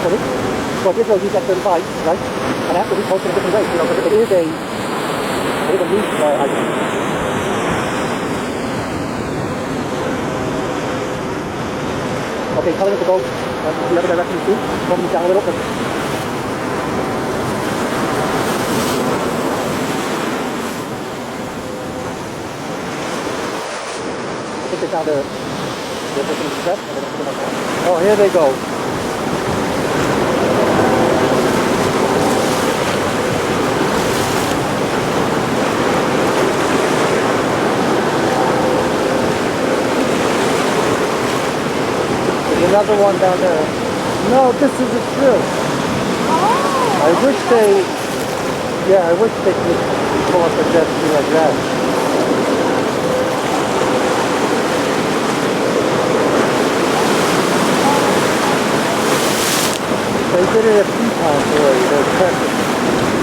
for me. So this will use F-35, right? And I have to repost in a different way, you know, because it is a neat item. Okay, telling it to go the other direction too. Moving down a little bit. I think they found the step. Oh, here they go. There's another one down there. No, this isn't true. Oh, I wish they could pull up a jet ski like that. They did it a few times already. They're practicing.